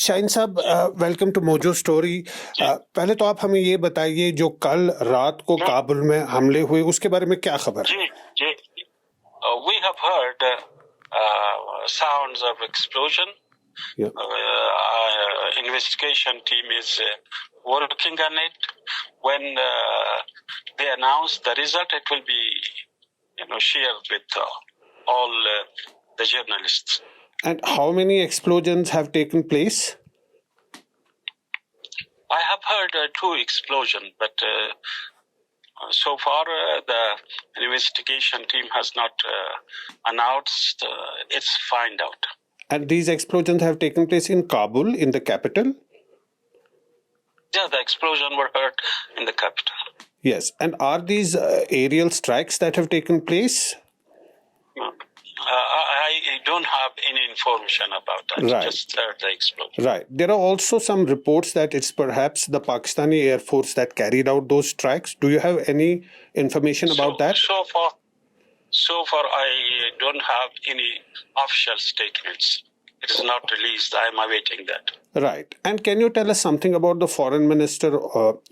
शाहीन साहब, welcome to mojo story. पहले तो आप हमें ये बताइए, जो कल रात को काबुल में हमले हुए उसके बारे में क्या खबर है? जी, we have heard sounds of explosion. Investigation team is working on it. When they announce the result, it will be, shared with all the journalists. And how many explosions have taken place? I have heard 2 explosions, but so far the investigation team has not announced its find out. And these explosions have taken place in Kabul, in the capital? Yeah, the explosions were heard in the capital. Yes. And are these aerial strikes that have taken place? I don't have any information about that. Right. Just heard the explosion. Right. There are also some reports that it's perhaps the Pakistani Air Force that carried out those strikes. Do you have any information about that? So far, I don't have any official statements. It is not released. I am awaiting that. Right. And can you tell us something about the foreign minister,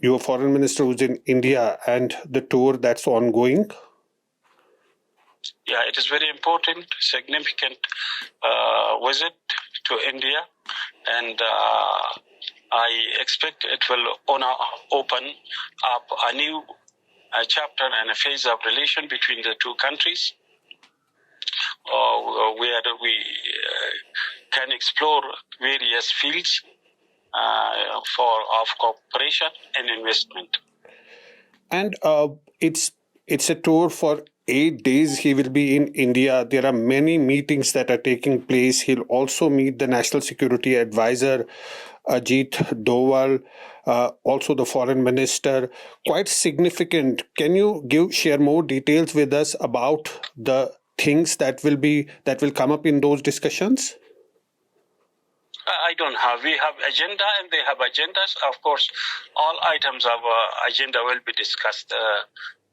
your foreign minister who's in India, and the tour that's ongoing? Yeah, it is very important, significant visit to India, and I expect it will open up a new chapter and a phase of relation between the two countries, where we can explore various fields of cooperation and investment. And it's a tour for 8 days. He will be in India. There are many meetings that are taking place. He'll also meet the National Security Advisor, Ajit Doval, also the Foreign Minister. Quite significant. Can you share more details with us about the things that will come up in those discussions? I don't have. We have agenda and they have agendas. Of course, all items of agenda will be discussed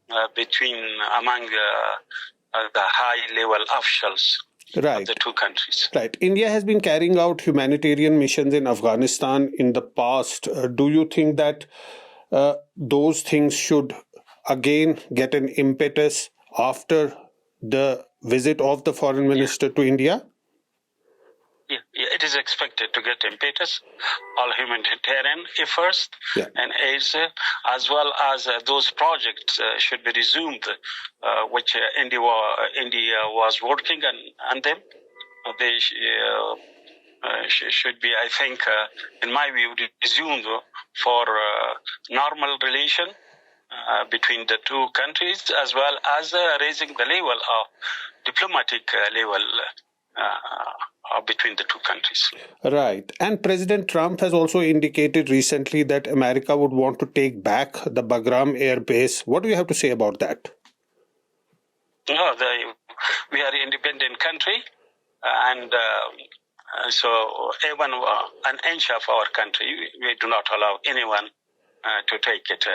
among the high-level officials of the two countries. Right. India has been carrying out humanitarian missions in Afghanistan in the past. Do you think that those things should again get an impetus after the visit of the foreign minister to India? Yeah, it is expected to get impetus. All humanitarian efforts and aids, as well as those projects should be resumed, which India was working on them. They should be, I think, in my view, resumed for normal relation between the two countries, as well as raising the level of diplomatic level between the two countries. Right. And President Trump has also indicated recently that America would want to take back the Bagram Air base. What do you have to say about that? We are an independent country, and so even an inch of our country, we do not allow anyone to take it.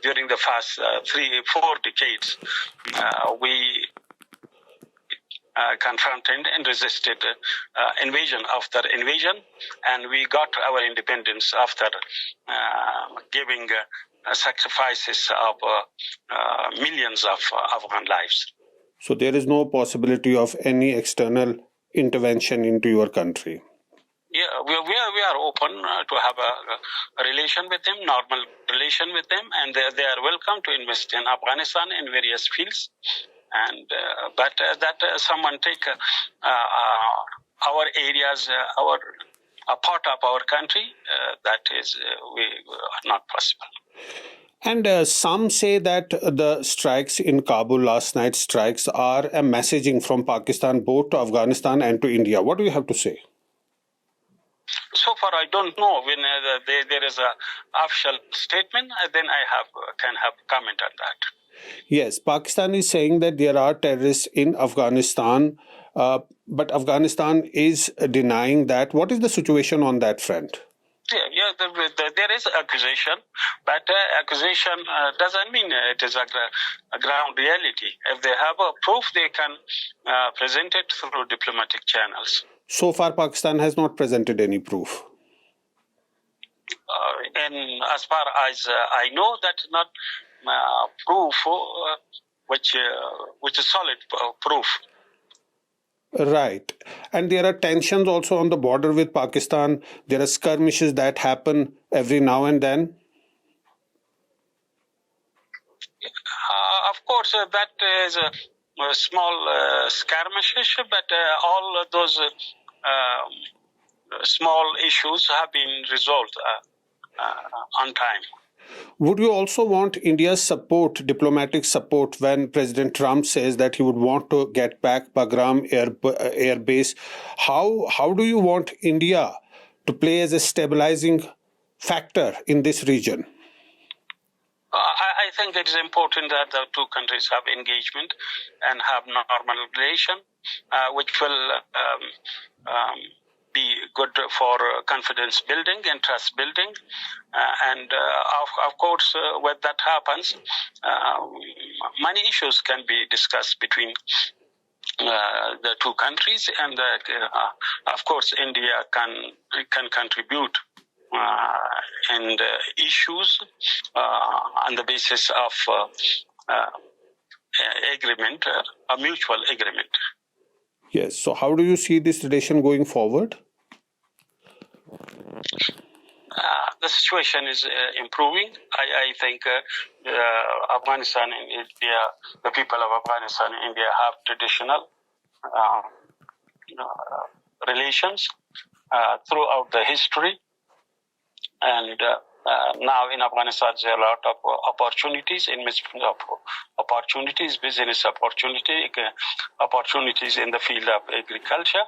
During the past 3-4 decades, we confronted and resisted invasion after invasion, and we got our independence after giving sacrifices of millions of Afghan lives. So there is no possibility of any external intervention into your country? Yeah, we are open to have a relation with them, normal relation with them, and they are welcome to invest in Afghanistan in various fields. And but that someone take our areas, a part of our country, that is not possible. And some say that the strikes in Kabul, last night's strikes, are a messaging from Pakistan both to Afghanistan and to India. What do you have to say? So far, I don't know. When there is an official statement, then I can have comment on that. Yes, Pakistan is saying that there are terrorists in Afghanistan, but Afghanistan is denying that. What is the situation on that front? Yeah, there is accusation, but accusation doesn't mean it is a ground reality. If they have a proof, they can present it through diplomatic channels. So far, Pakistan has not presented any proof. And as far as I know, that's not proof which is solid proof. Right. And there are tensions also on the border with Pakistan. There are skirmishes that happen every now and then. Of course, that is a small skirmishes, but all those small issues have been resolved on time. Would you also want India's support, diplomatic support, when President Trump says that he would want to get back Bagram Air Base? How do you want India to play as a stabilizing factor in this region? I think it is important that the two countries have engagement and have normal relation, which will be good for confidence building and trust building. Of course, when that happens, many issues can be discussed between the two countries, and of course, India can contribute in the issues on the basis of agreement, a mutual agreement. Yes. So how do you see this relation going forward? The situation is improving. I think Afghanistan and India, the people of Afghanistan and India have traditional relations throughout the history. And now in Afghanistan, there are a lot of opportunities, investment opportunities, business opportunities in the field of agriculture.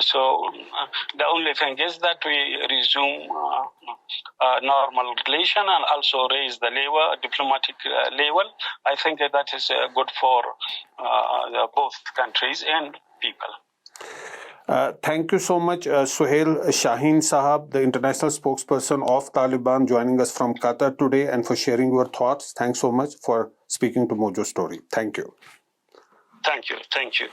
So the only thing is that we resume normal relation and also raise the level, diplomatic level. I think that is good for both countries and people. Thank you so much, Suhail Shaheen Sahab, the international spokesperson of Taliban, joining us from Qatar today and for sharing your thoughts. Thanks so much for speaking to Mojo Story. Thank you. Thank you. Thank you.